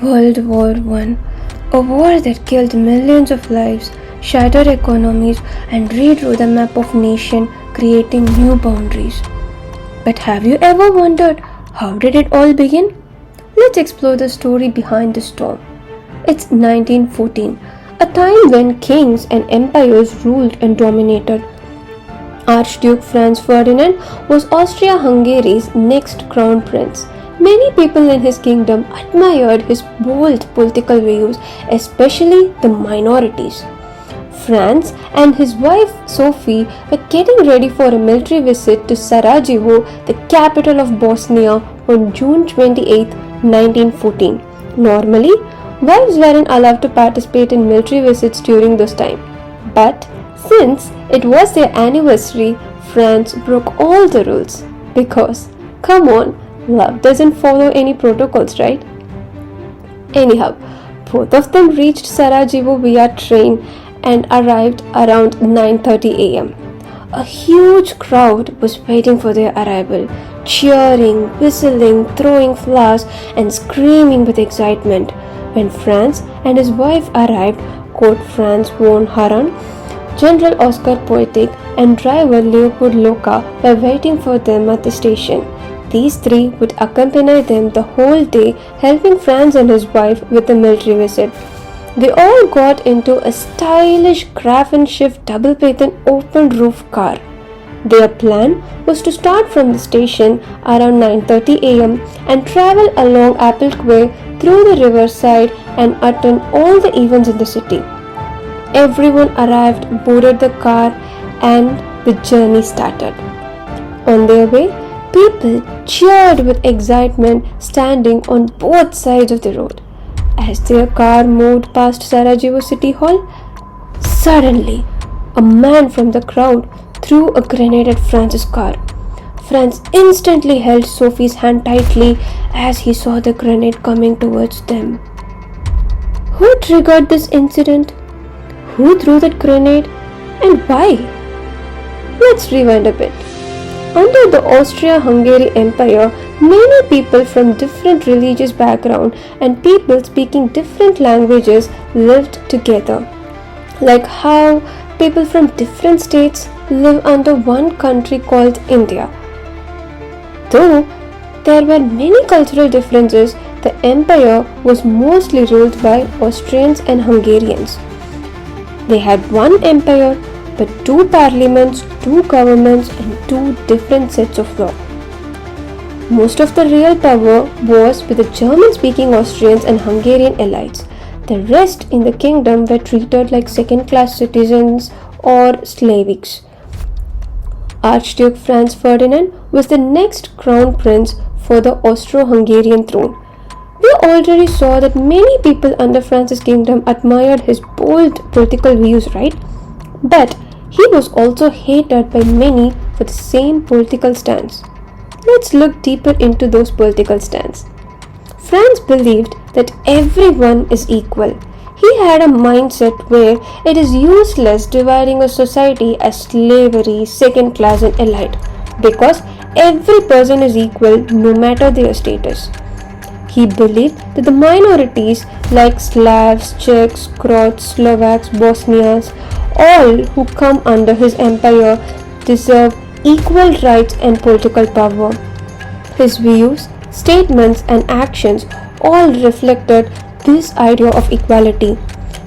World War I, a war that killed millions of lives, shattered economies, and redrew the map of nation, creating new boundaries. But have you ever wondered how did it all begin? Let's explore the story behind the storm. It's 1914, a time when kings and empires ruled and dominated. Archduke Franz Ferdinand was Austria-Hungary's next crown prince. Many people in his kingdom admired his bold political views, especially the minorities. Franz and his wife Sophie were getting ready for a military visit to Sarajevo, the capital of Bosnia, on June 28, 1914. Normally, wives weren't allowed to participate in military visits during this time. But since it was their anniversary, Franz broke all the rules. Because, come on, love doesn't follow any protocols, right? Anyhow, both of them reached Sarajevo via train and arrived around 9:30 a.m. A huge crowd was waiting for their arrival, cheering, whistling, throwing flowers, and screaming with excitement. When Franz and his wife arrived, Count Franz von Harran, General Oscar Poetic, and driver Leopold Loka were waiting for them at the station. These three would accompany them the whole day, helping Franz and his wife with the military visit. They all got into a stylish Grafenschiff double-pattern open-roof car. Their plan was to start from the station around 9:30 a.m. and travel along Appelquay through the riverside and attend all the events in the city. Everyone arrived, boarded the car, and the journey started. On their way, people cheered with excitement, standing on both sides of the road. As their car moved past Sarajevo City Hall, suddenly a man from the crowd threw a grenade at Franz's car. Franz instantly held Sophie's hand tightly as he saw the grenade coming towards them. Who triggered this incident? Who threw that grenade? And why? Let's rewind a bit. Under the Austria-Hungary Empire, many people from different religious backgrounds and people speaking different languages lived together. Like how people from different states live under one country called India. Though there were many cultural differences, the empire was mostly ruled by Austrians and Hungarians. They had one empire, but two parliaments, two governments, and two different sets of law. Most of the real power was with the German-speaking Austrians and Hungarian elites. The rest in the kingdom were treated like second-class citizens or slaves. Archduke Franz Ferdinand was the next crown prince for the Austro-Hungarian throne. We already saw that many people under Franz's kingdom admired his bold political views, right? But he was also hated by many for the same political stance. Let's look deeper into those political stances. Franz believed that everyone is equal. He had a mindset where it is useless dividing a society as slavery, second class, and elite, because every person is equal no matter their status. He believed that the minorities like Slavs, Czechs, Croats, Slovaks, Bosniaks, all who come under his empire deserve equal rights and political power. His views, statements, and actions all reflected this idea of equality.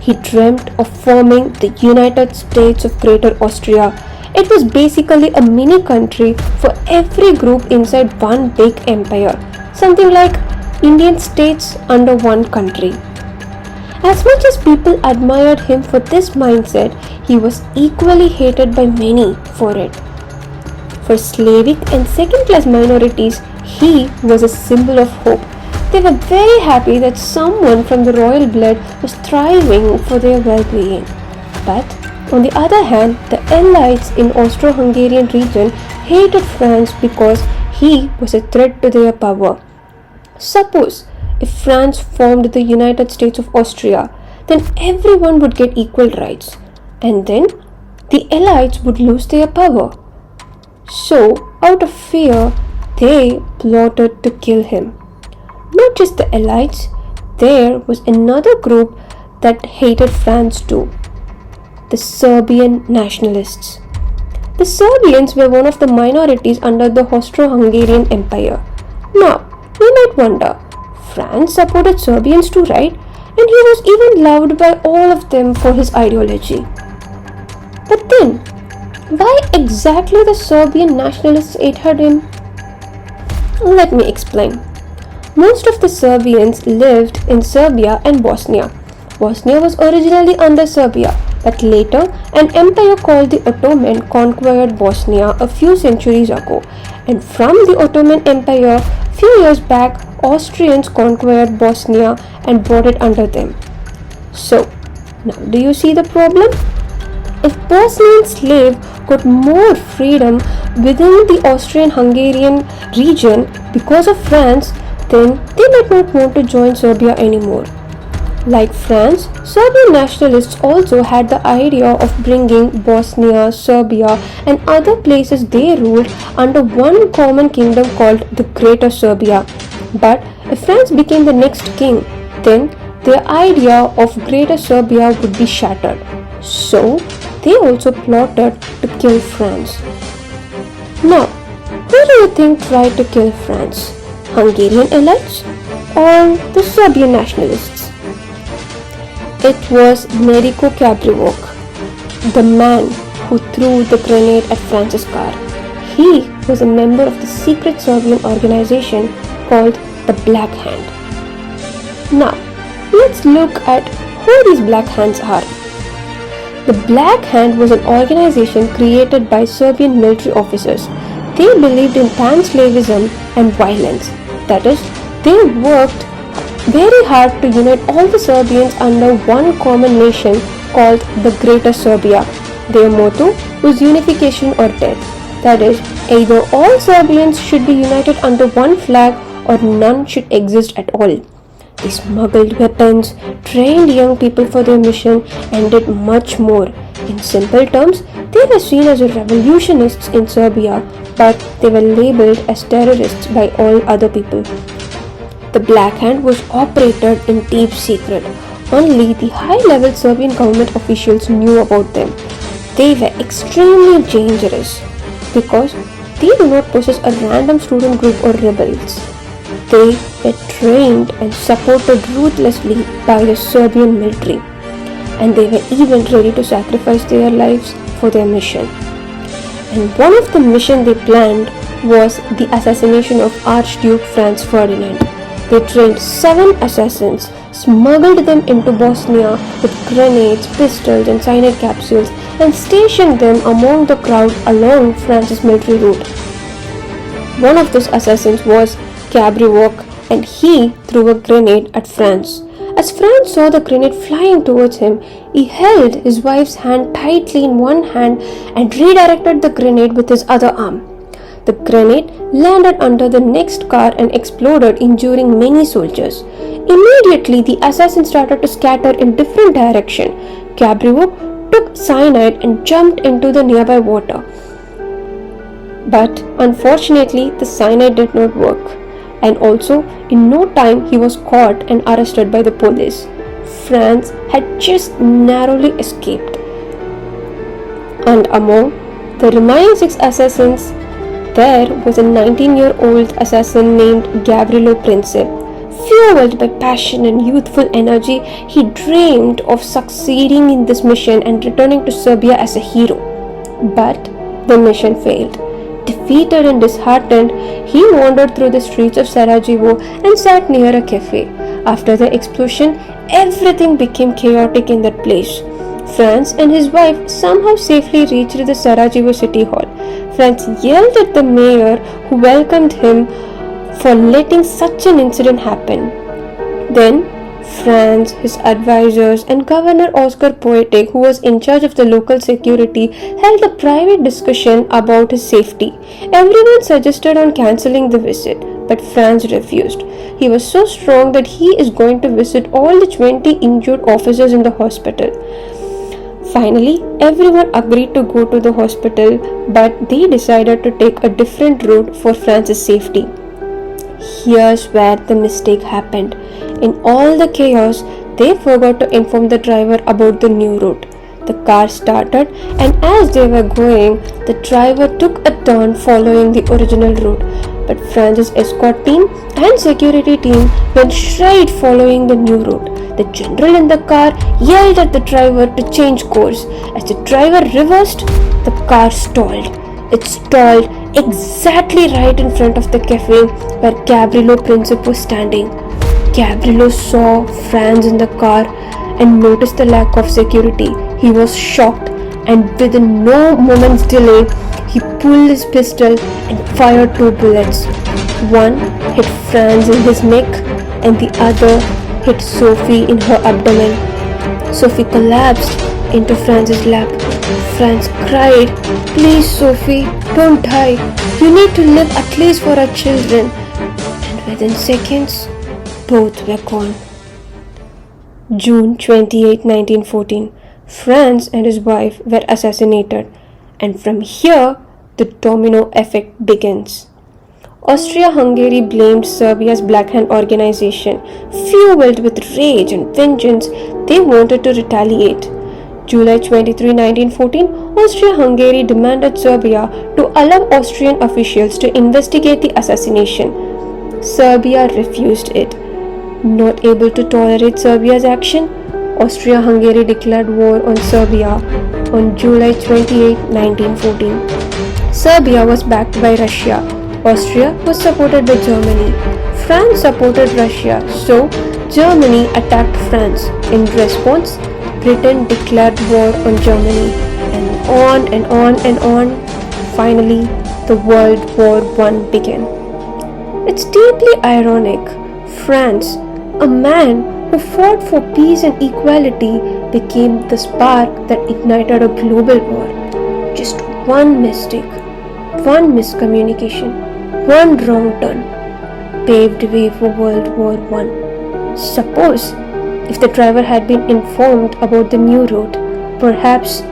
He dreamt of forming the United States of Greater Austria. It was basically a mini country for every group inside one big empire, something like Indian states under one country. As much as people admired him for this mindset, he was equally hated by many for it. For Slavic and second-class minorities, he was a symbol of hope. They were very happy that someone from the royal blood was thriving for their well-being. But on the other hand, the elites in Austro-Hungarian region hated Franz because he was a threat to their power. Suppose if France formed the United States of Austria, then everyone would get equal rights, and then the elites would lose their power. So, out of fear, they plotted to kill him. Not just the elites, there was another group that hated France too, the Serbian nationalists. The Serbians were one of the minorities under the Austro-Hungarian Empire. Now, you might wonder, France supported Serbians too, right? And he was even loved by all of them for his ideology. But then, why exactly the Serbian nationalists hated him? Let me explain. Most of the Serbians lived in Serbia and Bosnia. Bosnia was originally under Serbia, but later an empire called the Ottoman conquered Bosnia a few centuries ago. And from the Ottoman Empire, few years back, Austrians conquered Bosnia and brought it under them. So, now do you see the problem? If Bosnian slaves got more freedom within the Austrian-Hungarian region because of France, then they might not want to join Serbia anymore. Like France, Serbian nationalists also had the idea of bringing Bosnia, Serbia and other places they ruled under one common kingdom called the Greater Serbia. But if France became the next king, then their idea of Greater Serbia would be shattered. So, they also plotted to kill France. Now, who do you think tried to kill France? Hungarian elites or the Serbian nationalists? It was Nerico Gavrilo, the man who threw the grenade at France's car. He was a member of the secret Serbian organization called the Black Hand. Now, let's look at who these Black Hands are. The Black Hand was an organization created by Serbian military officers. They believed in pan-slavism and violence. That is, they worked very hard to unite all the Serbians under one common nation called the Greater Serbia. Their motto was unification or death. That is, either all Serbians should be united under one flag or none should exist at all. They smuggled weapons, trained young people for their mission, and did much more. In simple terms, they were seen as revolutionists in Serbia, but they were labeled as terrorists by all other people. The Black Hand was operated in deep secret. Only the high-level Serbian government officials knew about them. They were extremely dangerous because they do not possess a random student group or rebels. They were trained and supported ruthlessly by the Serbian military, and they were even ready to sacrifice their lives for their mission. And one of the missions they planned was the assassination of Archduke Franz Ferdinand. They trained 7 assassins, smuggled them into Bosnia with grenades, pistols and cyanide capsules, and stationed them among the crowd along France's military route. One of those assassins was Gavrilo, and he threw a grenade at Franz. As Franz saw the grenade flying towards him, he held his wife's hand tightly in one hand and redirected the grenade with his other arm. The grenade landed under the next car and exploded, injuring many soldiers. Immediately, the assassins started to scatter in different directions. Gavrilo took cyanide and jumped into the nearby water. But unfortunately, the cyanide did not work. And also, in no time, he was caught and arrested by the police. Franz had just narrowly escaped. And among the remaining 6 assassins, there was a 19-year-old assassin named Gavrilo Princip. Fueled by passion and youthful energy, he dreamed of succeeding in this mission and returning to Serbia as a hero. But the mission failed. Defeated and disheartened, he wandered through the streets of Sarajevo and sat near a cafe. After the explosion, everything became chaotic in that place. Franz and his wife somehow safely reached the Sarajevo City Hall. Franz yelled at the mayor, who welcomed him for letting such an incident happen. Then Franz, his advisors, and Governor Oscar Poetic, who was in charge of the local security, held a private discussion about his safety. Everyone suggested on cancelling the visit, but Franz refused. He was so strong that he is going to visit all the 20 injured officers in the hospital. Finally, everyone agreed to go to the hospital, but they decided to take a different route for Franz's safety. Here's where the mistake happened. In all the chaos, they forgot to inform the driver about the new route. The car started, and as they were going, the driver took a turn following the original route. But Franz's escort team and security team went straight following the new route. The general in the car yelled at the driver to change course. As the driver reversed, the car stalled. It stalled exactly right in front of the cafe where Gavrilo Princip was standing. Gavrilo saw Franz in the car and noticed the lack of security. He was shocked, and within no moment's delay, he pulled his pistol and fired 2 bullets. One hit Franz in his neck and the other hit Sophie in her abdomen. Sophie collapsed into Franz's lap. Franz cried, "Please, Sophie, don't die. You need to live at least for our children." And within seconds, both were gone. June 28, 1914. Franz and his wife were assassinated, and from here, the domino effect begins. Austria-Hungary blamed Serbia's Black Hand organization. Fueled with rage and vengeance, they wanted to retaliate. July 23, 1914, Austria-Hungary demanded Serbia to allow Austrian officials to investigate the assassination. Serbia refused it. Not able to tolerate Serbia's action, Austria-Hungary declared war on Serbia on July 28, 1914. Serbia was backed by Russia. Austria was supported by Germany. France supported Russia, so Germany attacked France. In response, Britain declared war on Germany, and on and on and on. Finally, the World War I began. It's deeply ironic. France, a man who fought for peace and equality, became the spark that ignited a global war. Just one mistake, one miscommunication, one wrong turn paved way for World War I. Suppose if the driver had been informed about the new route, perhaps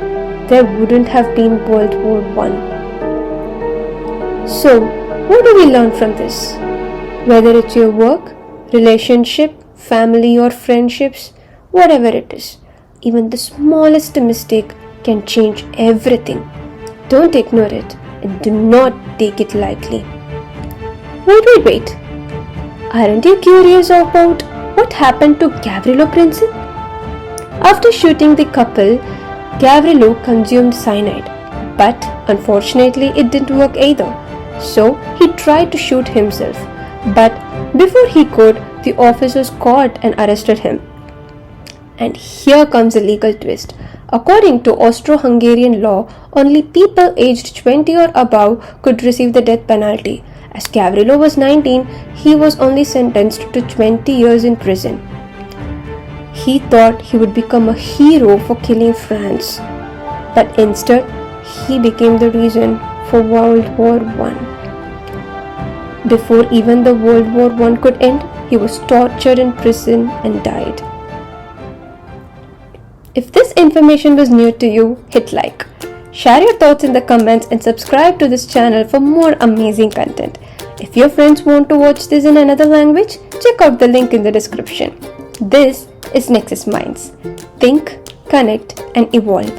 there wouldn't have been World War I. So, what do we learn from this? Whether it's your work, relationship, family or friendships, whatever it is, even the smallest mistake can change everything. Don't ignore it and do not take it lightly. Wait. Aren't you curious about what happened to Gavrilo Princip? After shooting the couple, Gavrilo consumed cyanide, but unfortunately it didn't work either. So he tried to shoot himself, but before he could, the officers caught and arrested him. And here comes a legal twist. According to Austro-Hungarian law, only people aged 20 or above could receive the death penalty. As Gavrilo was 19, he was only sentenced to 20 years in prison. He thought he would become a hero for killing Franz, but instead, he became the reason for World War I. Before even the World War I could end, he was tortured in prison and died. If this information was new to you, hit like. Share your thoughts in the comments and subscribe to this channel for more amazing content. If your friends want to watch this in another language, check out the link in the description. This is Nexus Minds. Think, connect and evolve.